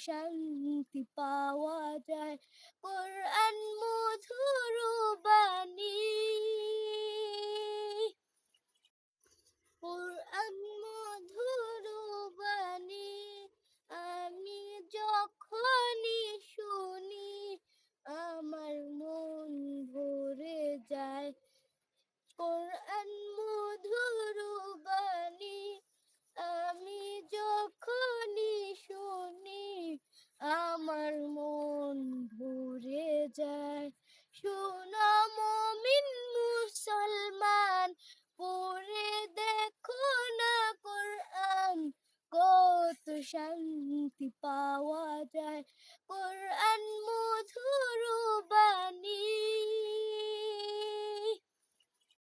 শান্তি পাওয়া যায়। কোরআন মধুর বাণী, কোরআন মধুর বাণী, আমি যখনই শুনি আমার মন ভরে যায়। কোরআন মধুর বাণী, আমি যখনই শুনি আমার মন ভরে যায়। শোনো মুমিন মুসলমান, পড়ে দেখো না কোরআন, কত শান্তি পাওয়া